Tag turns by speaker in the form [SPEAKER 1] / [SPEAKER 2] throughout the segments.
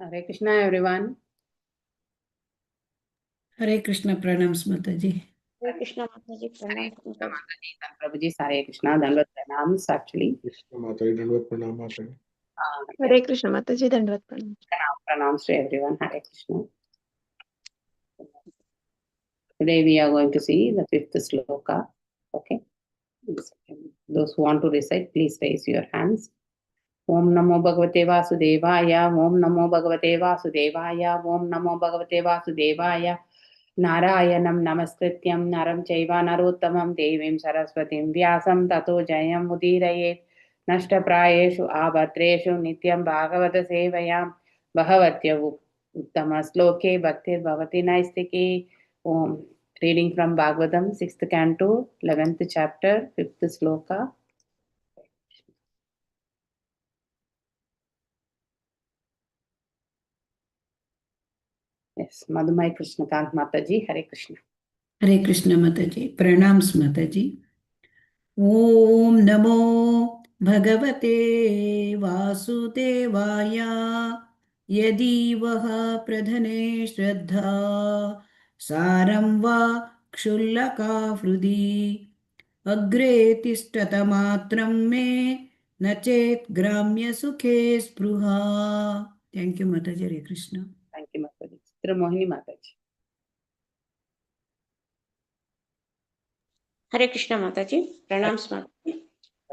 [SPEAKER 1] Hare Krishna, everyone.
[SPEAKER 2] Hare Krishna, pranams Mataji.
[SPEAKER 3] Hare Krishna Mataji, pranam Mataji.
[SPEAKER 1] Prabhuji, Hare Krishna, Dandvat pranams actually.
[SPEAKER 4] Krishna Mataji, Dandvat Pranam Mataji.
[SPEAKER 3] Hare Krishna Mataji, Dandvat pranam.
[SPEAKER 1] Pranams to everyone. Hare Krishna. Today we are going to see the fifth sloka. Okay. Those who want to recite, please raise your hands. Om Namo Bhagavate Vasudevaya. Om Namo Bhagavate Vasudevaya. Om Namo Bhagavate Vasudevaya. Narayanam Namaskrityam Naram Chaiva Narottamam Devim Saraswatim Vyasam Tato Jayam Udirayet Nashtaprayeshu Abhatreshu Nityam Bhagavata Sevayam Bhagatya Uttama Sloke Bhaktir Bhavati Naistiki. Om. Reading from Bhagavadam, 6th canto, 11th chapter, 5th sloka. Yes, Madhumai Krishnakant Mataji, Hare Krishna.
[SPEAKER 2] Hare Krishna Mataji, pranams Mataji. Om Namo Bhagavate Vasudevaya. Yadi vaha pradhane shraddha saram va kshullaka hrudi agre tishtatamatram me nachet gramya sukhe spruha. Thank you, Mataji. Hare Krishna.
[SPEAKER 1] Thank you, Mataji. Chitra Mohini Mataji.
[SPEAKER 3] Hare Krishna Mataji, pranam Mataji.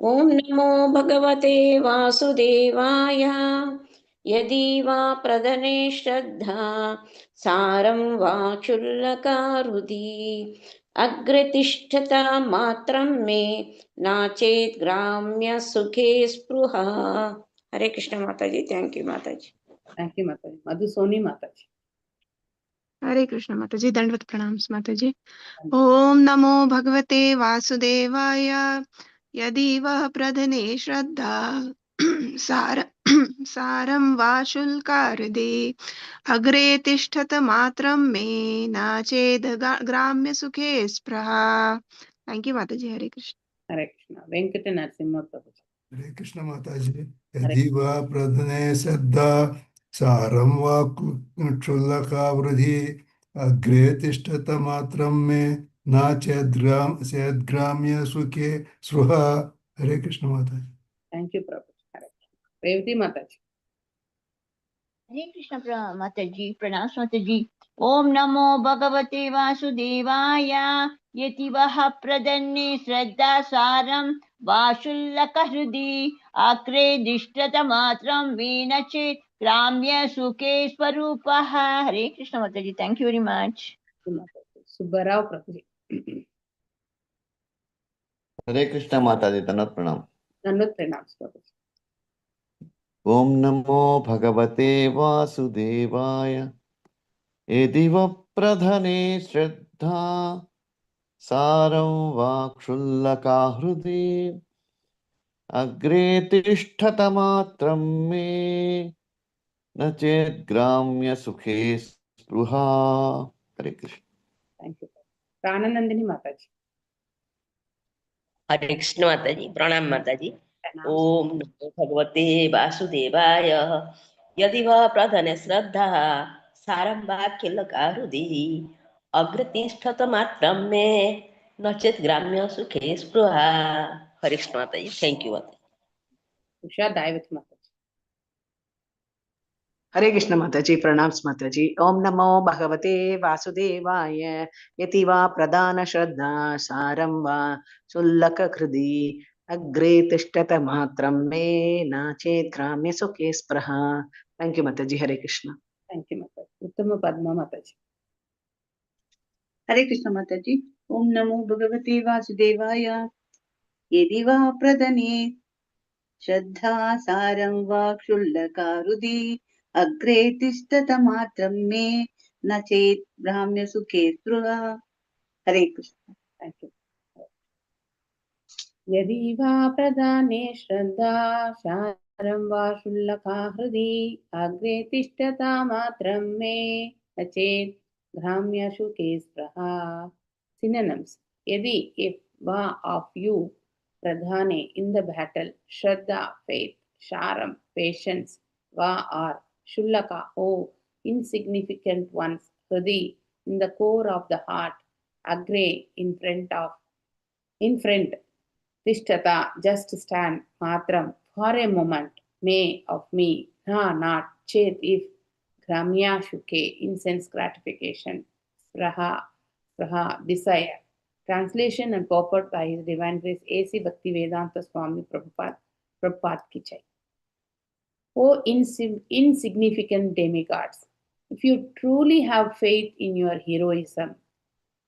[SPEAKER 3] Om Namo Bhagavate Vasudevaya. Yadi va pradhane shraddha saram va chullaka hrudi agre tishtata matram me nachet gramya sukhe spruha. Hare Krishna Mataji, thank you Mataji.
[SPEAKER 1] Thank you, Mataji. Madhusoni Mataji.
[SPEAKER 5] हरे कृष्ण माताजी, दंडवत प्रणाम माताजी। ओम नमो भगवते वासुदेवाय। यदि वह प्रधने श्रद्धा सारं वा शुल्कार्दे अग्रे तिष्ठत मात्रं मे नाचेद ग्राम्य सुखे स्पृहा। थैंक यू माताजी। हरे Krishna.
[SPEAKER 1] Hare Krishna. Venkata Narasimha Prabhuji.
[SPEAKER 4] Hare Krishna Mataji. Yadi va pradhane saddha saram va kshullaka vridhi agre tishtata matram me na chedgramya sukhe sruha. Hare Krishna Mataji.
[SPEAKER 1] Thank you, Prabhuji. Hare Krishna. Revati Mataji.
[SPEAKER 6] हरे कृष्ण माताजी, प्रणाम माताजी। ओम नमो भगवते वासुदेवाय। यति वह प्रदन्ने श्रद्धा सारं वाशुल्लक हृदि अग्रे दिष्टत मात्रं वीन चेत् ग्राम्य सुखे स्वरूपः। हरे कृष्ण माताजी, thank you very much.
[SPEAKER 1] Subbarao Prabhuji.
[SPEAKER 7] हरे कृष्ण माताजी, तनत प्रणाम।
[SPEAKER 1] Dandvat pranams Prabhuji.
[SPEAKER 7] ओम नमो भगवते वासुदेवाय। यदि व प्रधने श्रद्धा सारं वा क्षुल्लका हृदि अग्रे तिष्ठतमात्रं मे न चेत् ग्राम्य सुखे स्पृहा। हरे Krishna.
[SPEAKER 1] Thank you. Prananandini Mataji.
[SPEAKER 8] हरे कृष्ण माताजी, प्रणाम माताजी।
[SPEAKER 1] Pranams.
[SPEAKER 8] ओम नमो भगवते वासुदेवाय। यदि वह प्रधने श्रद्धा सारं वा किल्लका हृदि अग्रतिष्ठत मात्रं मे नचेत् ग्राम्य सुखे स्पृहा। हरे कृष्ण माताजी, थैंक यू माताजी।
[SPEAKER 1] Usha Daivati Mataji.
[SPEAKER 9] हरे कृष्ण माताजी, प्रणाम माताजी। ओम नमो भगवते वासुदेवाय। यति वा प्रदान श्रद्धा सारं वा शुल्लक हृदि अग्रे तिष्ठत मात्रं मे नाचेत् ग्राम्य सुखे स्पृहा। थैंक यू माताजी। हरे Krishna.
[SPEAKER 1] Thank you, Mataji. Uttama Padma Mataji.
[SPEAKER 10] हरे कृष्ण माताजी। ओम नमो भगवते वासुदेवाय। यदि वा प्रदने श्रद्धा सारं वा क्षुल्लका हृदि अग्रे तिष्ठत मात्रं मे न चेत् ब्राह्म्य सुखे स्पृहा। हरे कृष्ण।
[SPEAKER 1] Thank you. यदि वा प्रदाने श्रद्धा सारं वा शुल्लका हृदि अग्रे तिष्ठता मात्रं मे न चेत् ग्राम्य सुखे स्पृहा. Synonyms. Yadi, if va of you, pradhane in the battle, shraddha faith, sharam patience, va or Shullaka, oh, insignificant ones, Hridi, in the core of the heart, Agre, in front, Tishtata, just stand, Matram, for a moment, may, of me, na, not, Chet, if, Gramya Shuke, in sense gratification, Spraha, desire. Translation and purport by His Divine Grace A.C. Bhaktivedanta Swami Prabhupada Ki Jai. O insignificant demigods, if you truly have faith in your heroism,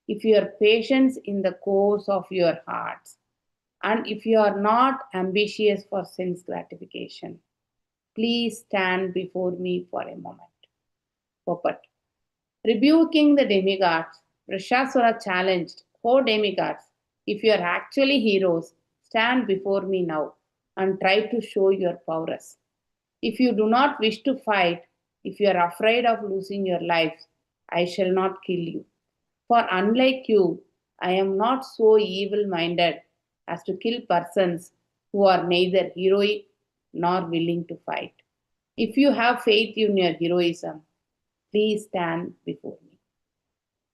[SPEAKER 1] if you are patient in the course of your hearts, and if you are not ambitious for sense gratification, please stand before me for a moment. Purport. Rebuking the demigods, Vrishasura challenged, O demigods, if you are actually heroes, stand before me now and try to show your prowess. If you do not wish to fight, if you are afraid of losing your lives, I shall not kill you. For unlike you, I am not so evil-minded as to kill persons who are neither heroic nor willing to fight. If you have faith in your heroism, please stand before me.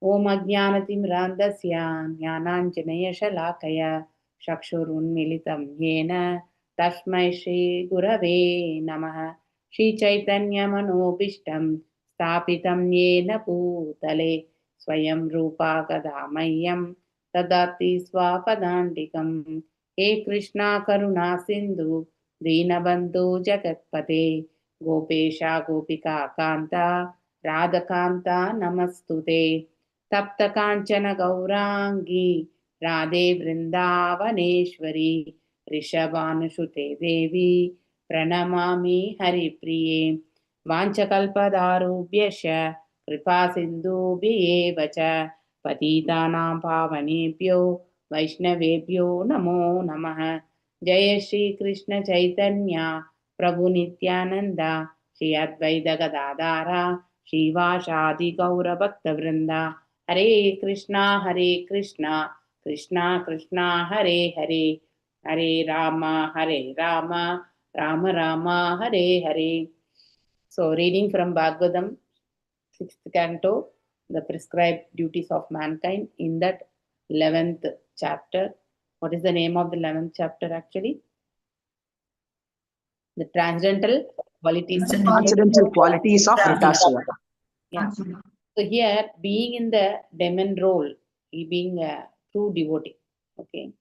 [SPEAKER 1] Om Ajnanatimrandasya Jnananjanaya Shalakaya Chakshurunmilitam Yena Tasmai Shri Gurave Namaha Shri Chaitanya Manobishtam Stapitam Yena Bhutale Swayam Rupa Kadamayam Tadati Swapadandikam He Krishna Karuna Sindhu Dinabandhu Jagatpate Gopesha Gopika Kanta Radhakanta Namastute Tapta Kanchana Gaurangi Radhe Vrindavaneshwari Rishabhanushute Devi Pranamami Haripriye Vanchakalpadarubhyasya Kripa Sindhubhyevacha Patitanam Pavanebhyo Vaishnavebhyo Namo Namaha Jaya Shri Krishna Chaitanya Prabhu Nityananda Shri Advaita Gadadhara Shivashadi Gaura Bhakta Vrinda Hare Krishna, Krishna Krishna, Hare Hare, Hare Rama, Rama Rama, Hare Hare. So, reading from Bhagavadam, 6th canto, the prescribed duties of mankind, in that 11th chapter. What is the name of the 11th chapter actually? The transcendental qualities.
[SPEAKER 9] Transcendental qualities of Vritasura.
[SPEAKER 1] Yeah. So here, being in the demon role, he being a true devotee. Okay.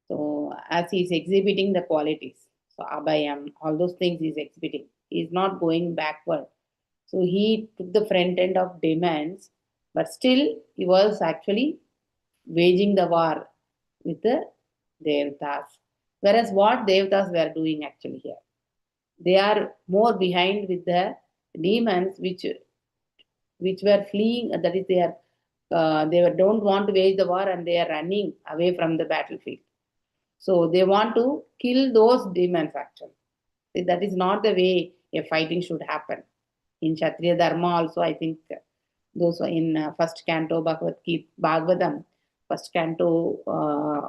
[SPEAKER 1] So as he is exhibiting the qualities, so Abhayam, all those things he is exhibiting. He is not going backward. So he took the front end of demons, but still he was actually waging the war with the Devatas. Whereas what Devatas were doing actually here, they are more behind with the demons which were fleeing, that is they don't want to wage the war and they are running away from the battlefield. So they want to kill those demons actually. See, that is not the way a fighting should happen. In Kshatriya Dharma also, I think those in first canto Bhagavadam, first canto,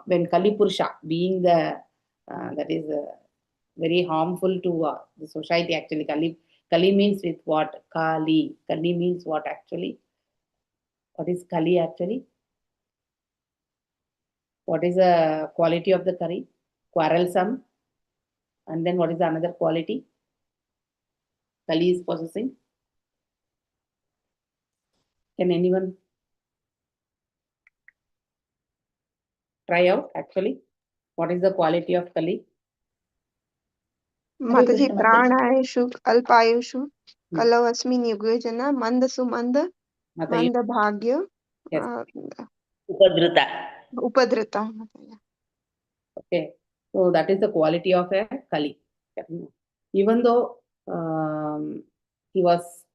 [SPEAKER 1] when Kali Purusha being the, that is very harmful to the society actually. Kali means with what? Kali. Kali means what actually? What is Kali actually? What is the quality of the Kali? Quarrelsome. And then what is the another quality? Kali is possessing. Can anyone try out actually? What is the quality of Kali?
[SPEAKER 5] Mataji, Pranayeshu, Alpayushu, Kalavasmin Yugajana, Mandasu Manda, Manda Bhagya, Upadrita.
[SPEAKER 1] Okay, so that is the quality of a Kali. Even though he was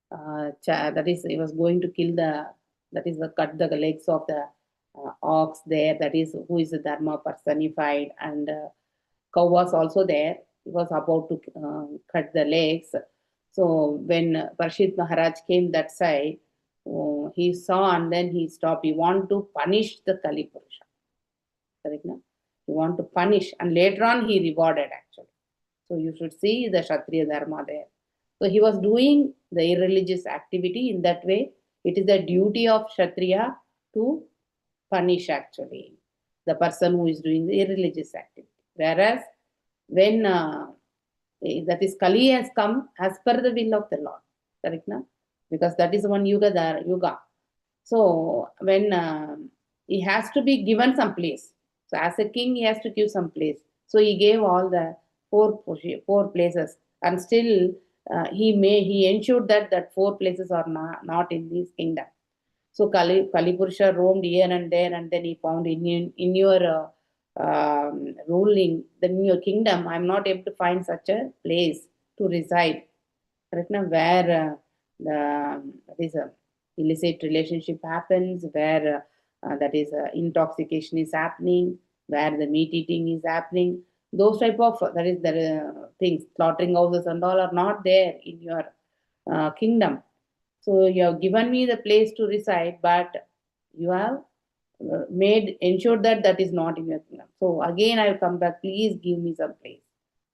[SPEAKER 1] he was going to kill cut the legs of the ox there, that is who is the Dharma personified, and cow was also there. He was about to cut the legs. So when Parshit Maharaj came that side, he saw and then he stopped. He wanted to punish the Kali Purusha. Correct, no? He wanted to punish, and later on he rewarded actually. So you should see the Kshatriya Dharma there. So he was doing the irreligious activity in that way. It is the duty of Kshatriya to punish actually the person who is doing the irreligious activity. Whereas when that is Kali has come as per the will of the Lord, correct na? Because that is one yuga. So when he has to be given some place. So as a king, he has to give some place. So he gave all the four places, and still he ensured that four places are not in this kingdom. So Kalipurusha roamed here and there, and then he found in your ruling, in your kingdom, I'm not able to find such a place to reside. Correct now, where that is a illicit relationship happens, where that is intoxication is happening, where the meat eating is happening. Those type of that is the things, slaughtering houses and all are not there in your kingdom. So you have given me the place to reside, but you have ensured that is not in your kingdom. So again, I will come back. Please give me some place.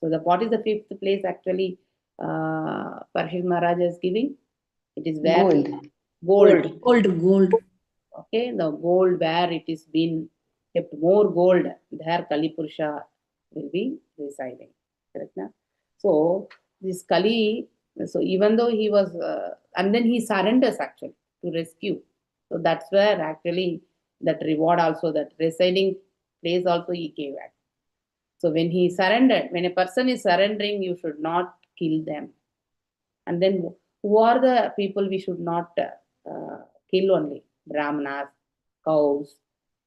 [SPEAKER 1] So what is the fifth place actually? Parshit Maharaj is giving. It is where gold.
[SPEAKER 2] Gold.
[SPEAKER 1] Okay, the gold where it is been kept more gold, there Kalipurusha will be residing. Correct na? So this Kali, so even though he was, and then he surrenders actually to rescue. So that's where actually that reward also, that residing place also he gave back. So when he surrendered, when a person is surrendering, you should not kill them. And then who are the people we should not kill only? Brahmanas, cows,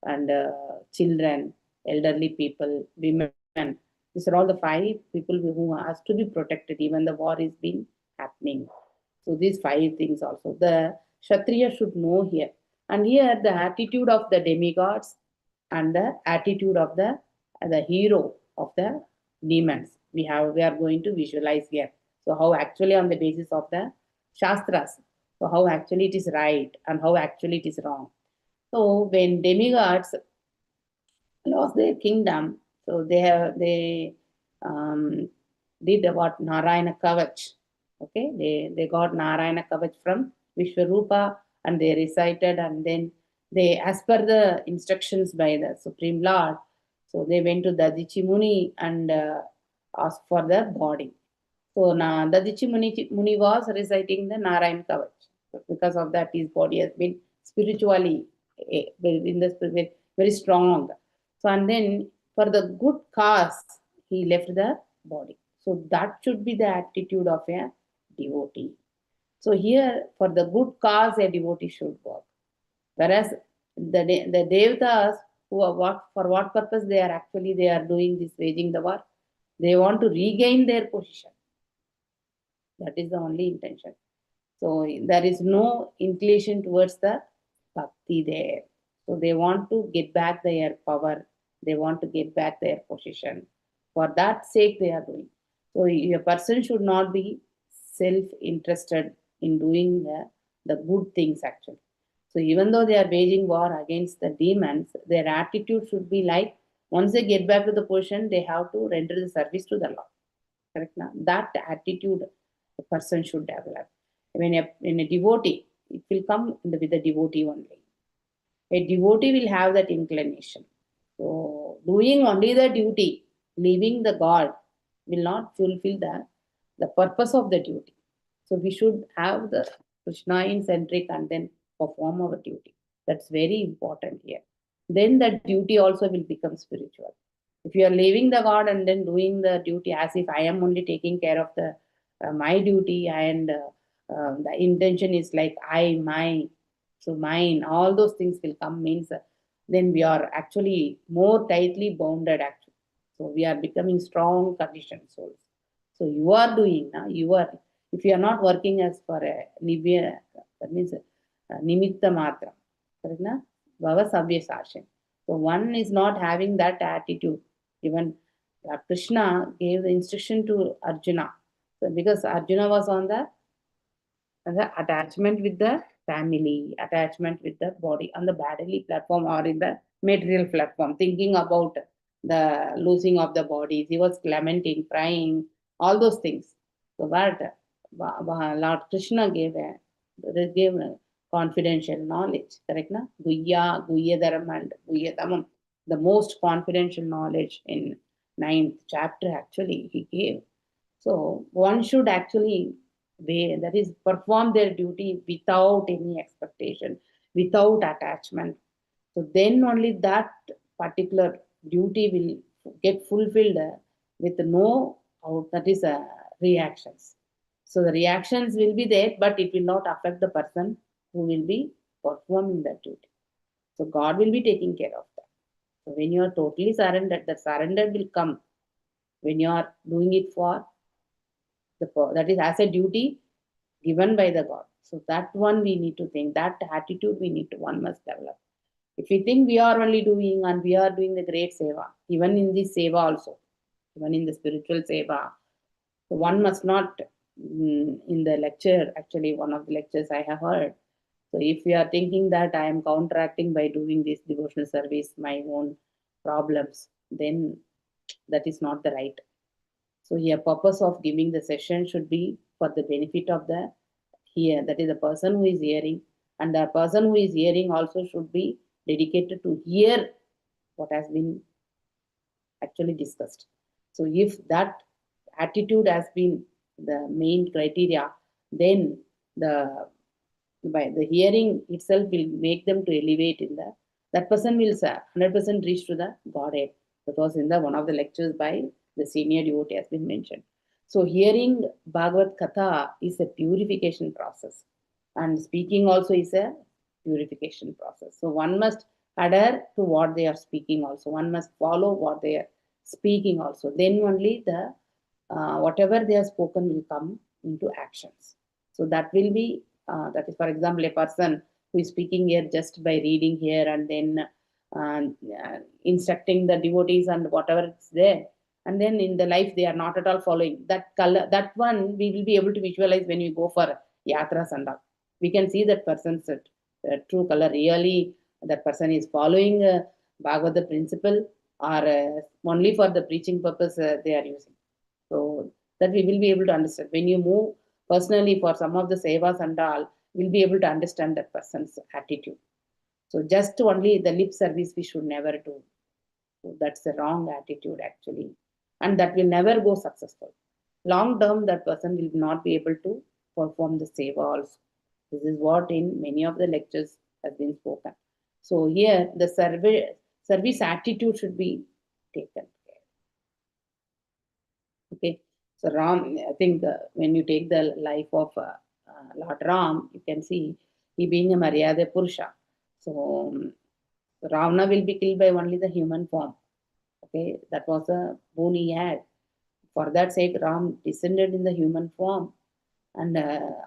[SPEAKER 1] and children, elderly people, women. These are all the five people who has to be protected, even the war is been happening. So these five things also. The Kshatriya should know here. And here the attitude of the demigods and the attitude of the hero of the demons. We are going to visualize here. So how actually on the basis of the Shastras, so how actually it is right and how actually it is wrong. So when demigods lost their kingdom, so they did what Narayana Kavach. Okay, they got Narayana Kavach from Vishwarupa and they recited, and then they, as per the instructions by the Supreme Lord, so they went to Dadichi Muni and asked for the body. So now Dadichi Muni was reciting the Narayana Kavach. So because of that, his body has been spiritually in the spirit very strong. So and then for the good cause, he left the body. So that should be the attitude of a devotee. So here, for the good cause, a devotee should work. Whereas the devatas, who are for what purpose they are doing this, waging the war? They want to regain their position. That is the only intention. So there is no inclination towards the bhakti there. So they want to get back their power. They want to get back their position. For that sake, they are doing. So a person should not be self-interested in doing the good things actually. So even though they are waging war against the demons, their attitude should be like, once they get back to the position, they have to render the service to the Lord. Correct now? That attitude a person should develop. When a devotee, it will come with the devotee only. A devotee will have that inclination. So doing only the duty, leaving the God, will not fulfill the purpose of the duty. So we should have the Krishna-centric and then perform our duty. That's very important here. Then that duty also will become spiritual. If you are leaving the God and then doing the duty as if I am only taking care of the my duty, and the intention is like I, my, so mine, all those things will come, means then we are actually more tightly bounded actually. So we are becoming strong conditioned souls. So you are doing now, if you are not working as for a nivya, that means nimitta matra, correct na? Bhava sabya sashan. So one is not having that attitude. Even Krishna gave the instruction to Arjuna. So because Arjuna was on the attachment with the family, attachment with the body, on the bodily platform or in the material platform, thinking about the losing of the bodies. He was lamenting, crying, all those things. So but Lord Krishna gave a confidential knowledge, correct? Na? Guhyadaram and Guhyadamam, the most confidential knowledge in 9th chapter actually he gave. So one should actually, that is, perform their duty without any expectation, without attachment. So then only that particular duty will get fulfilled with no that is reactions. So the reactions will be there, but it will not affect the person who will be performing that duty. So God will be taking care of that. So when you are totally surrendered, the surrender will come when you are doing it for that is as a duty given by the God. So that one we need to think, that attitude one must develop. If we think we are only doing and we are doing the great seva, even in this seva also, even in the spiritual seva, so one must not, in the lecture, actually one of the lectures I have heard, so if we are thinking that I am counteracting by doing this devotional service, my own problems, then that is not the right. So here purpose of giving the session should be for the benefit of the that is the person who is hearing, and the person who is hearing also should be dedicated to hear what has been actually discussed. So if that attitude has been the main criteria, then by the hearing itself will make them to elevate in that person will 100% reach to the Godhead. That was in one of the lectures by the senior devotee has been mentioned. So hearing Bhagavad Katha is a purification process, and speaking also is a purification process. So one must adhere to what they are speaking also. One must follow what they are speaking also. Then only the whatever they have spoken will come into actions. So that will be, that is, for example, a person who is speaking here just by reading here and then instructing the devotees and whatever is there, and then in the life they are not at all following that color, that one we will be able to visualize when we go for yatras and all. We can see that person's true color, really that person is following Bhagavad principle, or only for the preaching purpose they are using. So that we will be able to understand. When you move personally for some of the sevas and all, we'll be able to understand that person's attitude. So just only the lip service we should never do. So that's the wrong attitude actually. And that will never go successful. Long term, that person will not be able to perform the seva also. This is what in many of the lectures has been spoken. So here the service attitude should be taken care. Okay. So Ram, I think when you take the life of Lord Ram, you can see he being a Maryada Purusha. So Ravana will be killed by only the human form. Okay, that was a boon he had. For that sake, Ram descended in the human form, and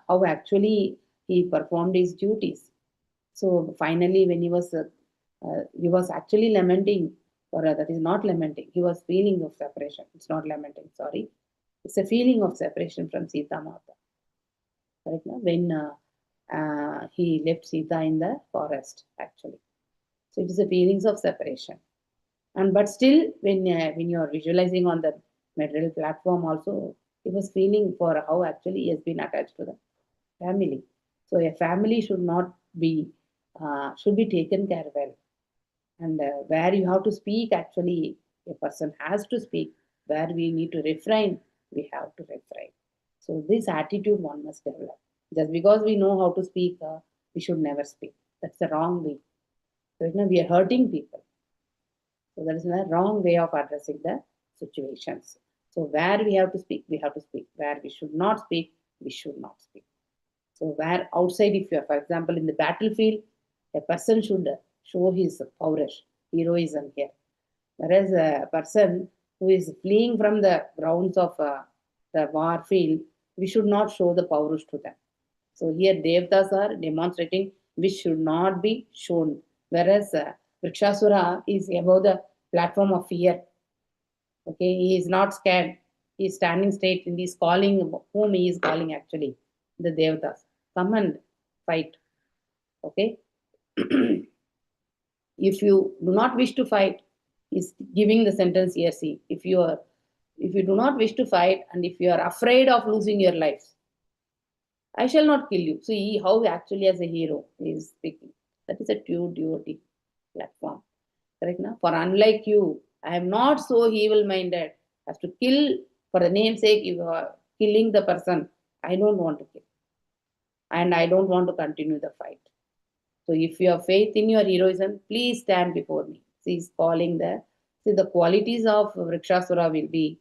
[SPEAKER 1] how actually he performed his duties. So finally, when he was actually lamenting, or that is not lamenting, he was feeling of separation. It's not lamenting, sorry. It's a feeling of separation from Sita Mata. Right now, when he left Sita in the forest, actually. So it is a feelings of separation. And but still, when you are visualizing on the material platform also, he was feeling for how actually he has been attached to the family. So a family should not be, should be taken care well. And where you have to speak, actually, a person has to speak. Where we need to refrain, we have to refrain. So this attitude one must develop. Just because we know how to speak, we should never speak. That's the wrong way. So we are hurting people. So that is the wrong way of addressing the situations. So where we have to speak, we have to speak. Where we should not speak, we should not speak. So where outside, if you are, for example, in the battlefield, a person should show his powerish, heroism here. Whereas a person who is fleeing from the grounds of the war field, we should not show the powerish to them. So here Devatas are demonstrating which should not be shown. Whereas Vrikshasura is above the platform of fear. Okay, he is not scared. He is standing straight and he is calling whom he is calling actually, the Devatas. Come and fight. Okay. If you do not wish to fight, is giving the sentence here. See, if you do not wish to fight and if you are afraid of losing your life, I shall not kill you. See how actually as a hero he is speaking. That is a true devotee platform. Correct now? For unlike you, I am not so evil-minded as to kill for the namesake. You are killing the person. I don't want to kill, and I don't want to continue the fight. So if you have faith in your heroism, please stand before me. See, he's calling the, see, the qualities of Vrikshasura will be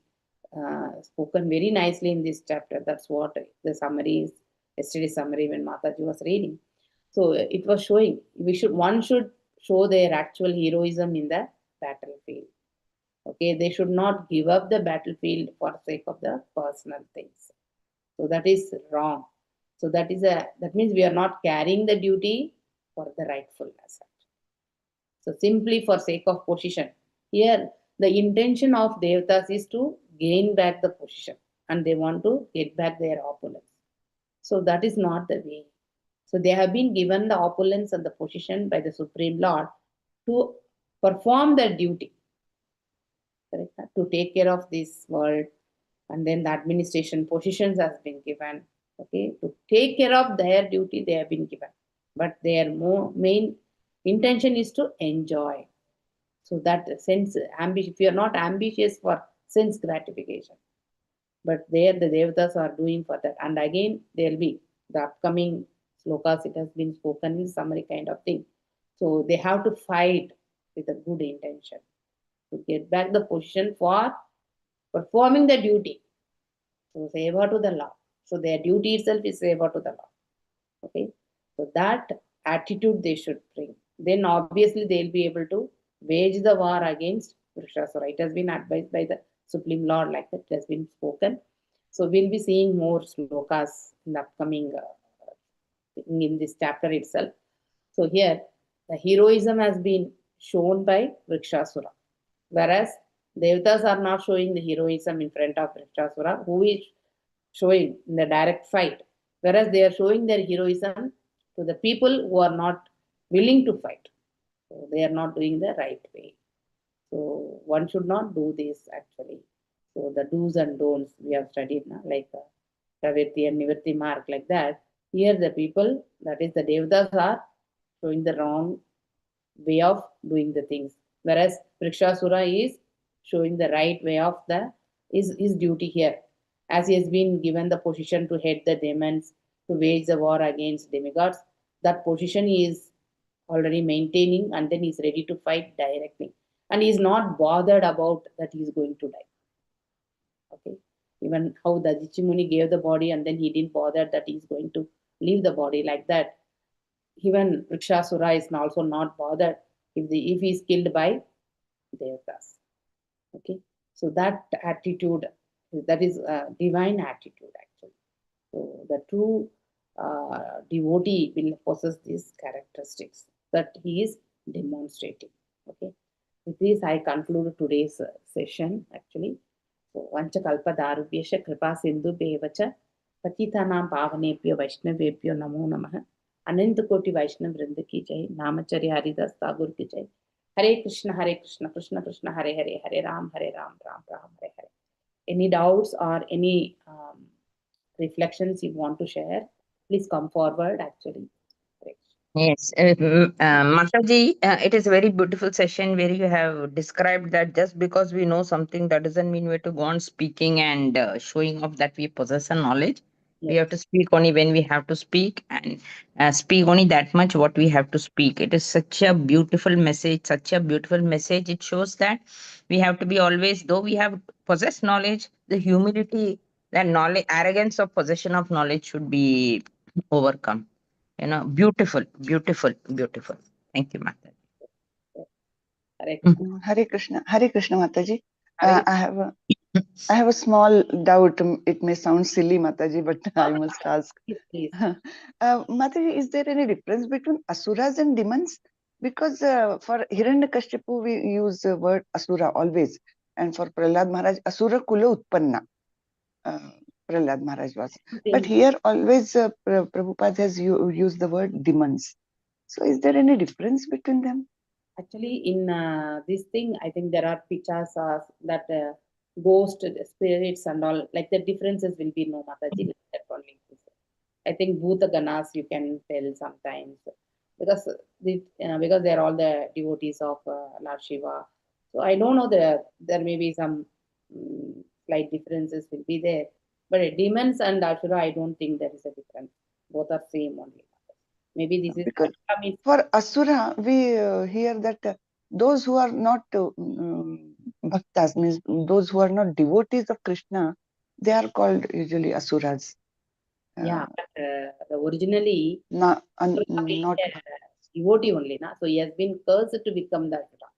[SPEAKER 1] spoken very nicely in this chapter. That's what the summary is, yesterday's summary when Mataji was reading. So it was showing, one should show their actual heroism in the battlefield. Okay, they should not give up the battlefield for sake of the personal things. So that is wrong. So that means we are not carrying the duty for the rightfulness. So simply for sake of position. Here, the intention of Devatas is to gain back the position and they want to get back their opulence. So that is not the way. So they have been given the opulence and the position by the Supreme Lord to perform their duty. Correct? To take care of this world, and then the administration positions has been given. Okay, to take care of their duty they have been given, but their main intention is to enjoy. So that sense ambition, if you are not ambitious for sense gratification, but there the devatas are doing for that. And again there will be the upcoming slokas, it has been spoken in summary kind of thing. So they have to fight with a good intention to get back the position for performing the duty. So seva to the law. So their duty itself is seva to the law. Okay. So that attitude they should bring. Then obviously they'll be able to wage the war against Vrikshasura. It has been advised by the Supreme Lord like that. It has been spoken. So we'll be seeing more slokas in the upcoming in this chapter itself. So here the heroism has been shown by Vrikshasura, whereas Devatas are not showing the heroism in front of Vrikshasura, who is showing in the direct fight, whereas they are showing their heroism to the people who are not willing to fight. So they are not doing the right way. So one should not do this actually. So the do's and don'ts we have studied now, like Pravritti and Nivritti mark, like that. Here the people, that is the Devatas, are showing the wrong way of doing the things, whereas Vrikshasura is showing the right way of his duty here, as he has been given the position to head the demons, to wage the war against demigods. That position he is already maintaining, and then he is ready to fight directly, and he is not bothered about that he is going to die. Okay, even how the Dadichimuni gave the body and then he didn't bother that he is going to leave the body, like that. Even Vrikshasura is also not bothered if he is killed by Devatas. Okay, so that attitude, that is a divine attitude actually. So the true devotee will possess these characteristics that he is demonstrating. Okay, with this I conclude today's session actually. So Vancha Kalpa Darubhyasha Kripa Sindhu Bevacha Patitanam Pavanepyo Vaishnavepyo Namo Namaha. अनंत कोटि वैष्णव वृंद की जय. नामचर्य हरिदास ठाकुर की जय. हरे कृष्ण कृष्ण कृष्ण हरे हरे, हरे Ram Ram Ram Hare Hare. Any doubts or any reflections you want to share, please come forward actually.
[SPEAKER 11] Yes, Mataji, it is a very beautiful session where you have described that just because we know something, that doesn't mean we have to go on speaking and showing off that we possess a knowledge. We have to speak only when we have to speak, and speak only that much what we have to speak. It is such a beautiful message, such a beautiful message. It shows that we have to be always, though we have possessed knowledge, the humility, that knowledge, arrogance of possession of knowledge should be overcome. Beautiful, beautiful, beautiful. Thank you, Mataji.
[SPEAKER 10] Hare Krishna Mataji. I have a small doubt. It may sound silly, Mataji, but I must ask. Mataji, is there any difference between asuras and demons? Because for Hiranyakashipu we use the word asura always, and for Prahlad Maharaj, asura kula utpanna. Prahlad Maharaj was. But here always Prabhupada has used the word demons. So is there any difference between them?
[SPEAKER 1] Actually, in this thing, I think there are pictures that ghost spirits and all, like the differences will be no Mataji, like that only. I think Bhuta Ganas you can tell sometimes because because they are all the devotees of Lord Shiva. So I don't know there may be some slight differences will be there, but demons and Ashura I don't think there is a difference. Both are same only. Maybe this is
[SPEAKER 10] Because
[SPEAKER 1] Ashura means
[SPEAKER 10] for Asura, we hear that those who are not bhaktas, means those who are not devotees of Krishna, they are called usually Asuras.
[SPEAKER 1] yeah, but the originally
[SPEAKER 10] Not,
[SPEAKER 1] Ashura being
[SPEAKER 10] not
[SPEAKER 1] a devotee only, na? So he has been cursed to become the Ashura.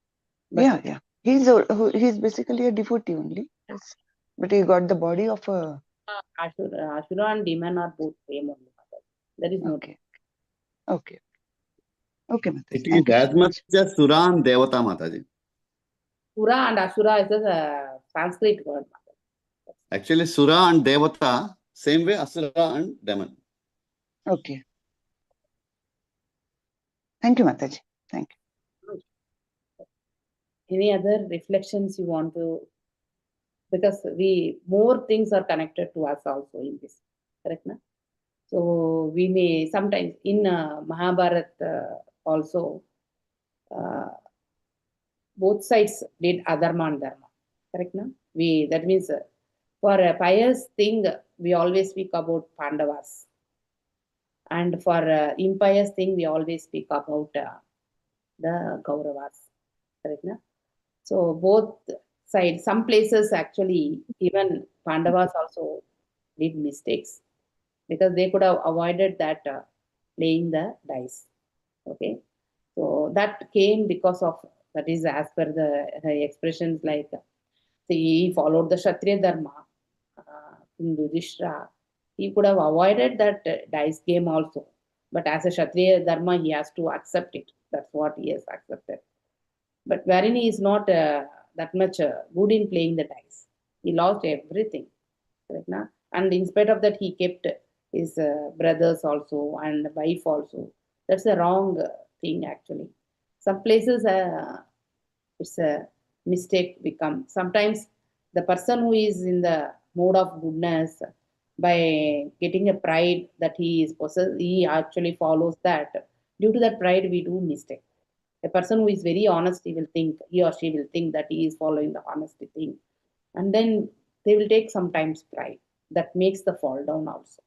[SPEAKER 1] But
[SPEAKER 10] yeah. He's basically a devotee only. Yes. But he got the body of a.
[SPEAKER 1] Ashura and demon are both same only. There is no
[SPEAKER 10] Okay. Okay. Okay, Mataji.
[SPEAKER 7] It is
[SPEAKER 10] Thank you
[SPEAKER 7] as
[SPEAKER 10] so
[SPEAKER 7] much
[SPEAKER 10] much.
[SPEAKER 7] as Sura and Devata, Mataji.
[SPEAKER 1] Sura and Ashura is a Sanskrit word.
[SPEAKER 7] Actually, Sura and Devata, same way Asura and Demon.
[SPEAKER 10] Okay. Thank you, Mataji. Thank you.
[SPEAKER 1] Any other reflections you want to? Because more things are connected to us also in this, correct? Na? So we may sometimes in Mahabharata also both sides did adharma and dharma, correct? Na? That means for a pious thing we always speak about Pandavas, and for impious thing we always speak about the Kauravas, correct? Na? So both sides, some places actually even Pandavas also did mistakes because they could have avoided that playing the dice. Okay, so that came because of that is as per the expressions like he followed the Kshatriya Dharma in Yudhishthira. He could have avoided that dice game also, but as a Kshatriya Dharma, he has to accept it. That's what he has accepted. But wherein he is not that much good in playing the dice. He lost everything. Right now? And in spite of that, he kept his brothers also and wife also. That's a wrong thing actually. Some places it's a mistake become. Sometimes the person who is in the mode of goodness, by getting a pride that he is possessed, he actually follows that. Due to that pride, we do mistake. A person who is very honest, he or she will think that he is following the honesty thing. And then they will take sometimes pride. That makes the fall down also.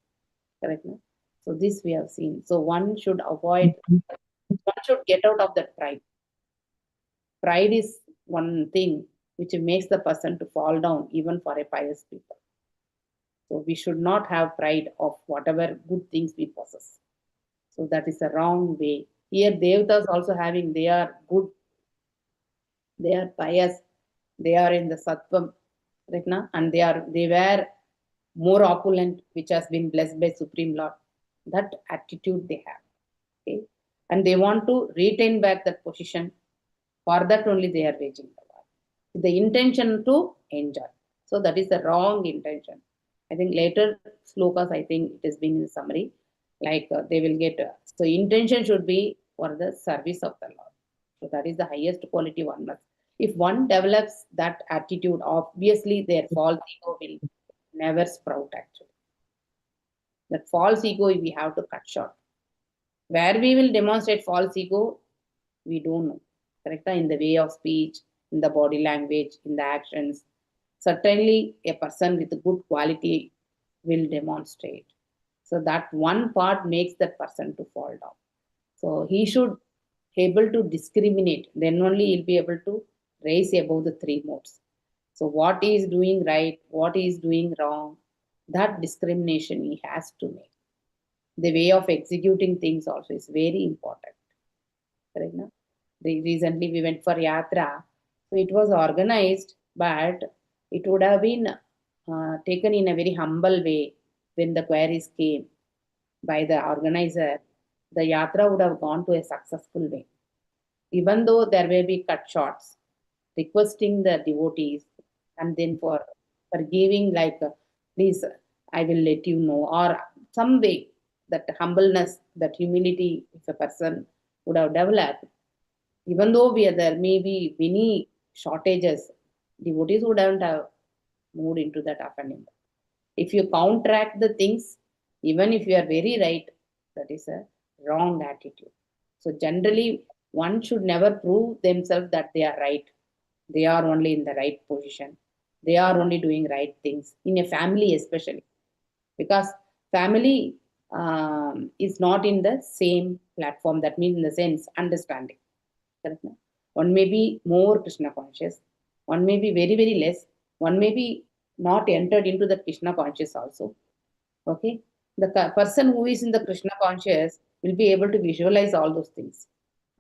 [SPEAKER 1] Correct? No? So this we have seen. So one should avoid, one should get out of that pride. Pride is one thing which makes the person to fall down even for a pious people. So we should not have pride of whatever good things we possess. So that is a wrong way. Here Devatas also having, they are good, they are pious, they are in the sattvam, right now, and they were more opulent, which has been blessed by Supreme Lord. That attitude they have. Okay? And they want to retain back that position. For that only they are waging the war. The intention to enjoy. So that is the wrong intention. I think later slokas, I think it has been in summary, like they will get. So intention should be for the service of the Lord. So that is the highest quality one must. If one develops that attitude, obviously their false ego will never sprout actually. That false ego we have to cut short. Where we will demonstrate false ego, we don't know. Correct? In the way of speech, in the body language, in the actions. Certainly a person with good quality will demonstrate. So that one part makes that person to fall down. So he should able to discriminate. Then only he'll be able to raise above the three modes. So what he is doing right, what he is doing wrong, that discrimination he has to make. The way of executing things also is very important. Correct? No? Recently we went for Yatra. So it was organized, but it would have been taken in a very humble way when the queries came by the organizer. The Yatra would have gone to a successful way. Even though there may be cut shots, requesting the devotees and then for giving like, please, I will let you know, or some way that humbleness, that humility, if a person would have developed, even though there may be many shortages, devotees wouldn't have moved into that offending. If you counteract the things, Even if you are very right, that is a wrong attitude. So generally, one should never prove themselves that they are right. They are only in the right position. They are only doing right things in a family, especially because family is not in the same platform. That means, in the sense, understanding. Correct? One may be more Krishna conscious, one may be very, very less, one may be not entered into the Krishna conscious also. Okay, the person who is in the Krishna conscious will be able to visualize all those things,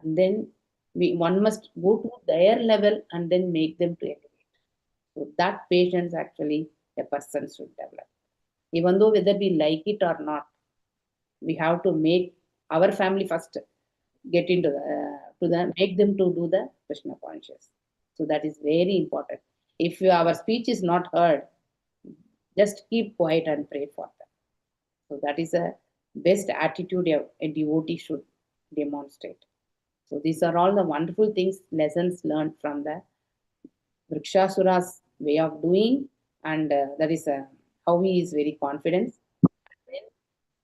[SPEAKER 1] and then one must go to their level and then make them to elevate. So that patience actually a person should develop. Even though whether we like it or not, we have to make our family first get into make them to do the Krishna conscious. So that is very important. If our speech is not heard, just keep quiet and pray for them. So that is a best attitude a devotee should demonstrate. So these are all the wonderful things, lessons learned from the Vrikshasura's way of doing, and that is how he is very confident. Then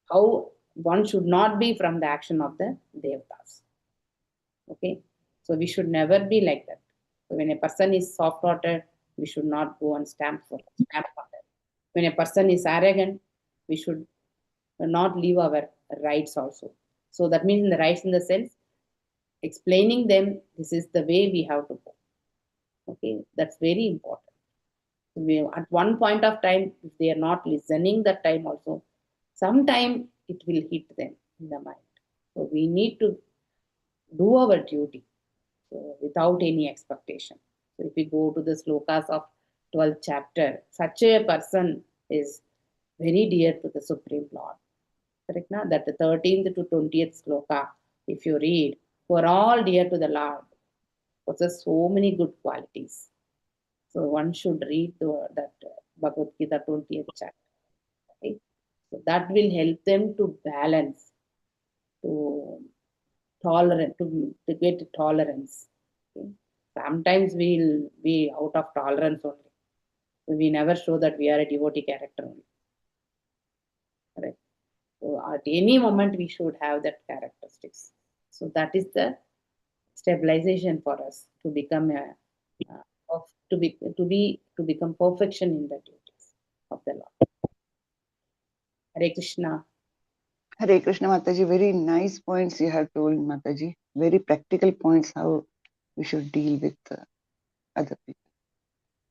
[SPEAKER 1] how one should not be from the action of the devatas. Okay, so we should never be like that. So when a person is soft-hearted, we should not go and stamp on them. When a person is arrogant, we should not leave our rights also. So that means in the rights in the sense, explaining them, this is the way we have to go. Okay, that's very important. At one point of time, if they are not listening that time also, sometime it will hit them in the mind. So we need to do our duty, so without any expectation. So if we go to the slokas of 12th chapter, such a person is very dear to the Supreme Lord. Correct now? That the 13th to 20th sloka, if you read, who are all dear to the Lord, possess so many good qualities. So one should read that Bhagavad Gita 20th chapter. Okay? So that will help them to balance, to tolerant, to get tolerance. Okay? Sometimes we'll be out of tolerance only. So we never show that we are a devotee character only. Correct? So at any moment we should have that characteristics. So that is the stabilization for us to become to become perfection in the duties of the Lord. Hare Krishna.
[SPEAKER 10] Hare Krishna, Mataji. Very nice points you have told, Mataji. Very practical points how we should deal with other people,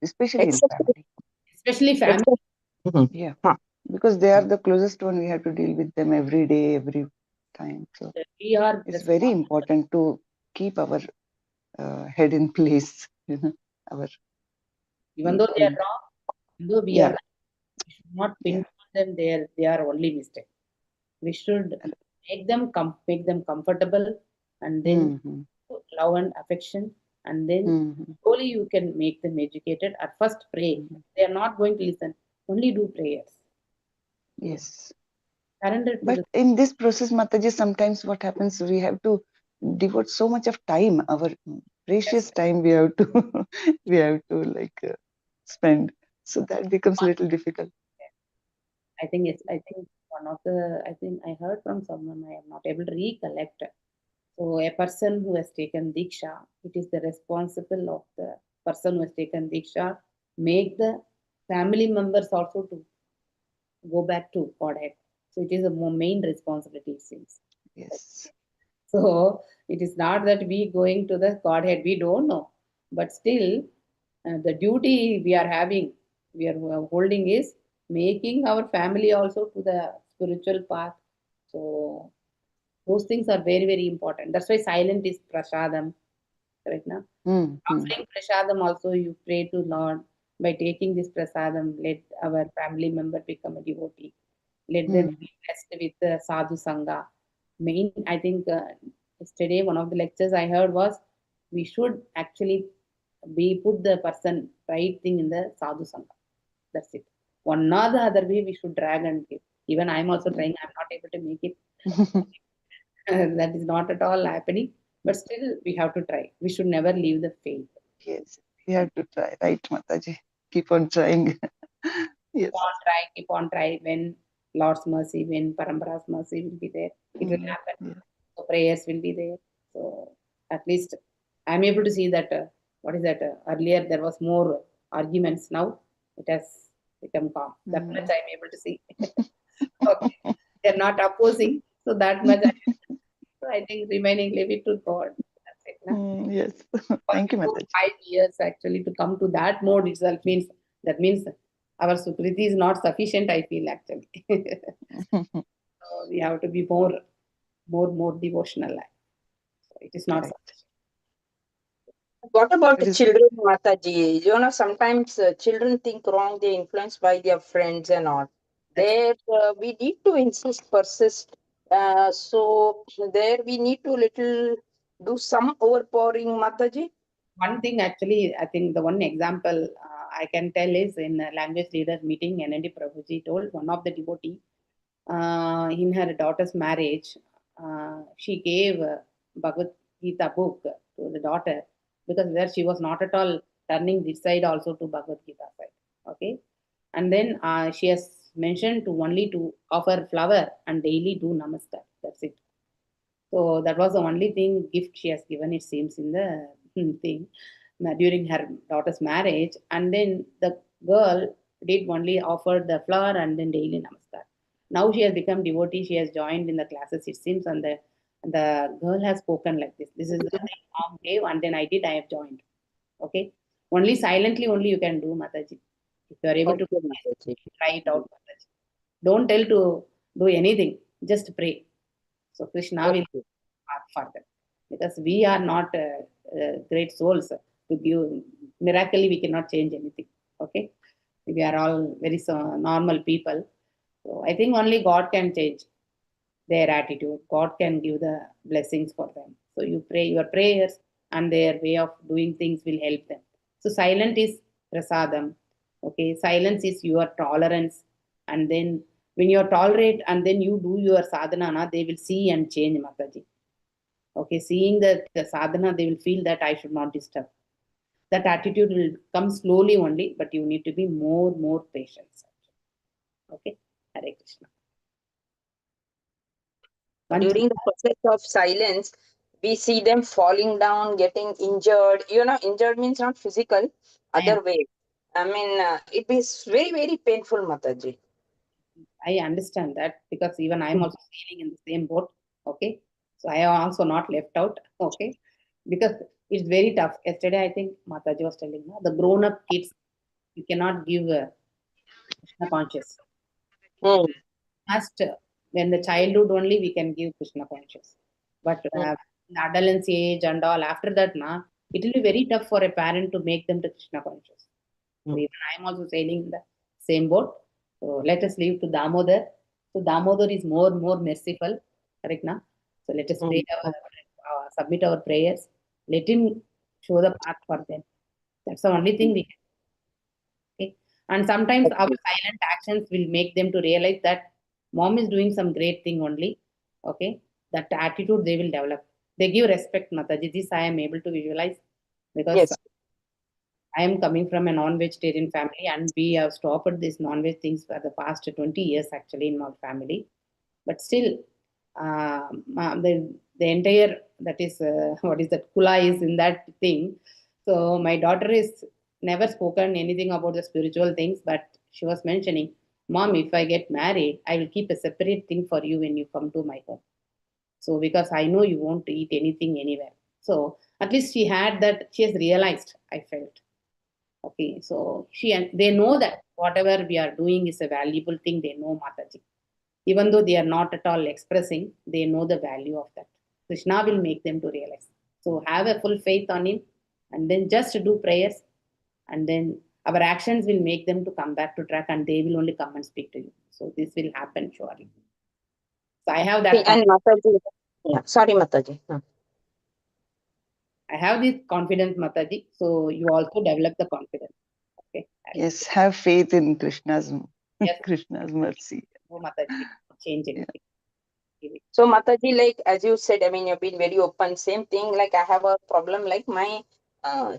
[SPEAKER 10] especially in family.
[SPEAKER 1] Especially family.
[SPEAKER 10] Yeah, because they are the closest one. We have to deal with them every day, every time. So it's very important to keep our head in place.
[SPEAKER 1] Even though they are wrong, even though we are right, we should not pinpoint them. They are only mistake. We should make them comfortable, and then love and affection, and then slowly you can make them educated. At first, pray. They are not going to listen. Only do prayers.
[SPEAKER 10] Yes.
[SPEAKER 1] Surrender to
[SPEAKER 10] But in this process, Mataji, sometimes what happens, we have to devote so much of time, our precious time we have to spend. So that becomes a little difficult.
[SPEAKER 1] I think I heard from someone, I am not able to recollect. So a person who has taken Diksha, it is the responsible of the person who has taken Diksha, make the family members also to go back to Godhead. So it is a main responsibility, it seems.
[SPEAKER 10] Yes.
[SPEAKER 1] So it is not that we going to the Godhead, we don't know. But still, the duty we are having, we are holding is making our family also to the spiritual path. So those things are very, very important. That's why silent is prasadam. Right now, offering prasadam also, you pray to Lord, by taking this prasadam, let our family member become a devotee. Let them be blessed with the sadhu sangha. Main, I think yesterday one of the lectures I heard was we should actually put the person right thing in the sadhu sangha. That's it. One or the other way we should drag and give. Even I'm also trying. I'm not able to make it. That is not at all happening. But still, we have to try. We should never leave the faith.
[SPEAKER 10] Yes, we have to try, right, Mataji? Keep on trying. Yes.
[SPEAKER 1] Keep on try. When Lord's mercy, when Parampara's mercy will be there, it will happen. So prayers will be there. So at least I'm able to see that, what is that? Earlier there was more arguments. Now it has become calm. That much I'm able to see. Okay. They're not opposing. So that much I think remaining, leave it to God. That's it. Na?
[SPEAKER 12] Yes. Thank you, Mataji.
[SPEAKER 1] 5 years actually to come to that mode itself means our Sukriti is not sufficient, I feel actually. So we have to be more devotional. So it is not sufficient.
[SPEAKER 11] What about
[SPEAKER 12] It
[SPEAKER 11] the
[SPEAKER 12] is-
[SPEAKER 11] children, Mataji? You know, sometimes children think wrong, they're influenced by their friends and all. There, we need to insist, persist. So there we need to do some overpowering, Mataji.
[SPEAKER 1] One thing actually, I think the one example I can tell is in a language leaders meeting, NND Prabhuji told one of the devotee in her daughter's marriage, she gave Bhagavad Gita book to the daughter because there she was not at all turning this side also to Bhagavad Gita side. Okay, and then she has mentioned to only to offer flower and daily do namaskar. That's it. So that was the only gift she has given, it seems, in the thing during her daughter's marriage. And then the girl did only offer the flower and then daily namaskar. Now she has become devotee. She has joined in the classes, it seems, and the girl has spoken like this. This is the thing mom gave, and then I have joined. Okay, only silently only you can do, Mataji. If you are able to try it out, Mataji. Don't tell to do anything. Just pray. So Krishna will path for them, because we are not great souls to give. Miraculously, we cannot change anything. Okay, we are all very normal people. So I think only God can change their attitude. God can give the blessings for them. So you pray, your prayers and their way of doing things will help them. So silent is prasadam. Okay, silence is your tolerance, and then when you tolerate and then you do your sadhana, they will see and change, Mataji. Okay, seeing the sadhana, they will feel that I should not disturb. That attitude will come slowly only, but you need to be more patient. Okay, Hare Krishna.
[SPEAKER 11] During the process of silence, we see them falling down, getting injured. You know, injured means not physical, other way. I mean, it is very, very painful, Mataji.
[SPEAKER 1] I understand that because even I am also sailing in the same boat. Okay, so I am also not left out. Okay, because it's very tough. Yesterday, I think Mataji was telling me the grown-up kids, you cannot give Krishna conscious. First, when the childhood only we can give Krishna conscious, but in adolescence age and all after that, it will be very tough for a parent to make them to Krishna conscious. So even I am also sailing in the same boat. So let us leave to Damodar. So Damodar is more merciful, correct na? So let us pray submit our prayers. Let him show the path for them. That's the only thing we can. Okay. And sometimes our silent actions will make them to realize that mom is doing some great thing only. Okay. That attitude they will develop. They give respect, Mataji. This I am able to visualize because I am coming from a non-vegetarian family, and we have stopped these non-veg things for the past 20 years actually in our family. But still, the entire, that is, what is that, Kulai is in that thing. So my daughter is never spoken anything about the spiritual things, but she was mentioning, Mom, if I get married, I will keep a separate thing for you when you come to my home. So because I know you won't eat anything anywhere. So at least she had that, she has realized, I felt. Okay, so they know that whatever we are doing is a valuable thing. They know, Mataji. Even though they are not at all expressing, they know the value of that. Krishna will make them to realize. So have a full faith on him, and then just do prayers, and then our actions will make them to come back to track, and they will only come and speak to you. So this will happen surely. So I have that.
[SPEAKER 11] And Mataji, sorry, Mataji.
[SPEAKER 1] I have this confidence, Mataji. So you also develop the confidence. Okay.
[SPEAKER 12] Yes, have faith in Krishna's Krishna's mercy.
[SPEAKER 1] Oh, Mataji, change anything.
[SPEAKER 11] So Mataji, like as you said, I mean, you've been very open. Same thing, like I have a problem, like my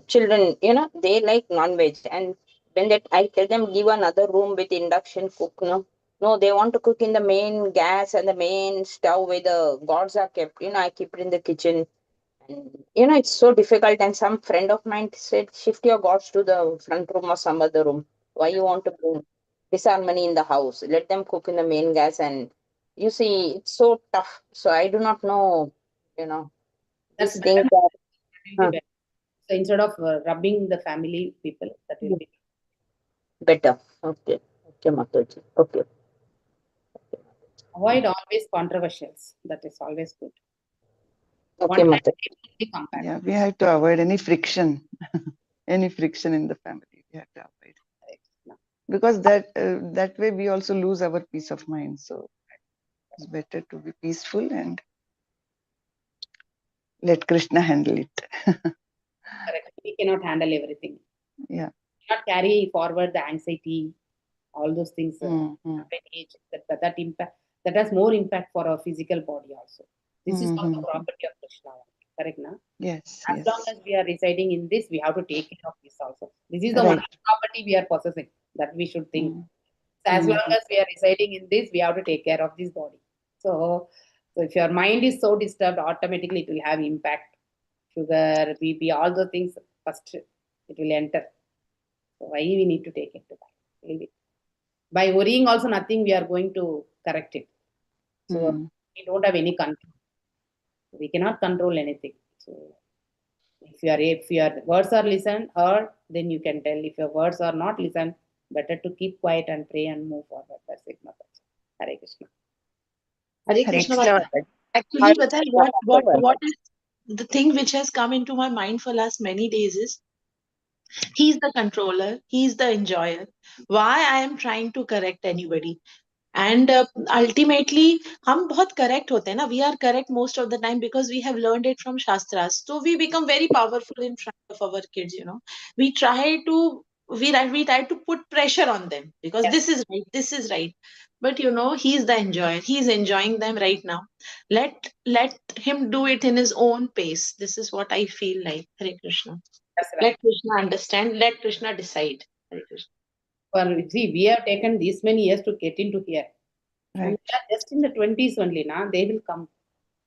[SPEAKER 11] children, you know, they like non-veg, and when that I tell them give another room with induction cook, no, No, they want to cook in the main gas and the main stove where the gods are kept. I keep it in the kitchen. And, it's so difficult. And some friend of mine said, shift your gods to the front room or some other room. Why you want to bring disharmony in the house? Let them cook in the main gas. And you see, it's so tough. So I do not know,
[SPEAKER 1] That's
[SPEAKER 11] these
[SPEAKER 1] better.
[SPEAKER 11] things
[SPEAKER 1] That will
[SPEAKER 11] are
[SPEAKER 1] be better. So instead of rubbing the family people, that will be
[SPEAKER 11] better. Okay. Okay, Mataji. Okay.
[SPEAKER 1] avoid always controversials. That is always good.
[SPEAKER 11] Okay,
[SPEAKER 1] One time
[SPEAKER 11] Mataji.
[SPEAKER 1] they come back.
[SPEAKER 12] Yeah, we have to avoid any friction, any friction in the family. We have to avoid because that way we also lose our peace of mind. So it's better to be peaceful and let Krishna handle it.
[SPEAKER 1] Correct. We cannot handle everything.
[SPEAKER 12] Yeah.
[SPEAKER 1] We cannot carry forward the anxiety, all those things.
[SPEAKER 12] Mm-hmm.
[SPEAKER 1] Age, that impact, that has more impact for our physical body also. This is also
[SPEAKER 12] Mm-hmm.
[SPEAKER 1] property of Krishna. Correct, na?
[SPEAKER 12] Yes.
[SPEAKER 1] As long as we are residing in this, we have to take care of this also. This is the
[SPEAKER 12] Right.
[SPEAKER 1] only property we are possessing that we should think.
[SPEAKER 12] Mm.
[SPEAKER 1] So as long
[SPEAKER 12] Mhm.
[SPEAKER 1] as we are residing in this, we have to take care of this body. So if your mind is so disturbed, automatically it will have impact. Sugar, BP, all the things first it will enter. So why we need to take it to that? By worrying also nothing, we are going to correct it. So we don't have any control. We cannot control anything. So if your words are listened, heard, then you can tell. If your words are not listened, better to keep quiet and pray and move forward. That's it, Mataji. Hare Krishna.
[SPEAKER 13] Hare
[SPEAKER 12] Hare
[SPEAKER 13] Krishna.
[SPEAKER 11] Krishna,
[SPEAKER 13] Mataji.
[SPEAKER 11] Mataji.
[SPEAKER 13] Actually,
[SPEAKER 11] Hare
[SPEAKER 13] Mataji,
[SPEAKER 11] Krishna, Mataji.
[SPEAKER 13] what is the thing which has come into my mind for last many days is he's the controller, he's the enjoyer. Why I am trying to correct anybody? And ultimately हम बहुत correct होते हैं ना, we are correct most of the time because we have learned it from shastras, so we become very powerful in front of our kids. We try to we try to put pressure on them because
[SPEAKER 1] Yes.
[SPEAKER 13] this is right, but he's the enjoyer, he's enjoying them right now. Let him do it in his own pace. This is what I feel like. Hare Krishna.
[SPEAKER 1] That's right.
[SPEAKER 13] Let Krishna understand, let Krishna decide. Hare Krishna.
[SPEAKER 1] See, we have taken these many years to get into here. And
[SPEAKER 12] Right.
[SPEAKER 1] they are just in the 20s only now. They will come.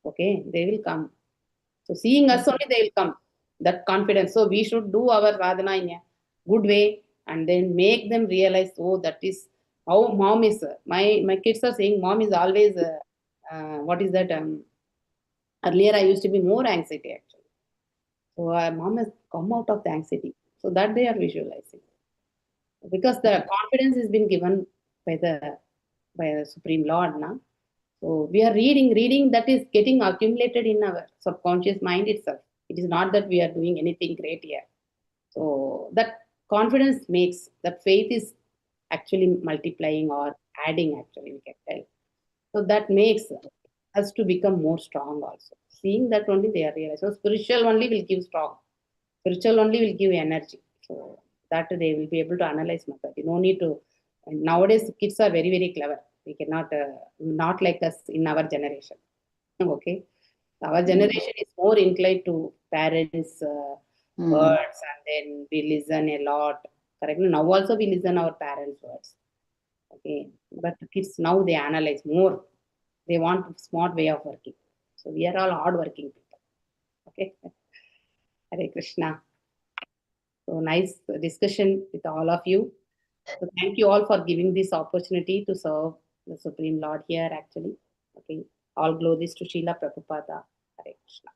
[SPEAKER 1] Okay, they will come. So seeing us only, they will come. That confidence. So we should do our sadhana in a good way and then make them realize, oh, that is how mom is. My kids are saying mom is always, what is that? Earlier I used to be more anxiety actually. So mom has come out of the anxiety. So that they are visualizing. Because the confidence has been given by the Supreme Lord now. So we are reading that is getting accumulated in our subconscious mind itself. It is not that we are doing anything great here. So that confidence makes that faith is actually multiplying or adding actually, we can tell. So that makes us to become more strong also. Seeing that only they are realizing. So spiritual only will give strong. Spiritual only will give energy. So that they will be able to analyze Mataji. No need to. And nowadays kids are very, very clever. We cannot, not like us in our generation. Okay. Our generation is more inclined to parents' words and then we listen a lot. Correct. Now also we listen our parents' words. Okay. But kids now they analyze more. They want smart way of working. So we are all hardworking people. Okay. Hare Krishna. So nice discussion with all of you. So thank you all for giving this opportunity to serve the Supreme Lord here actually. Okay. All glories to Srila Prabhupada. Hare Krishna.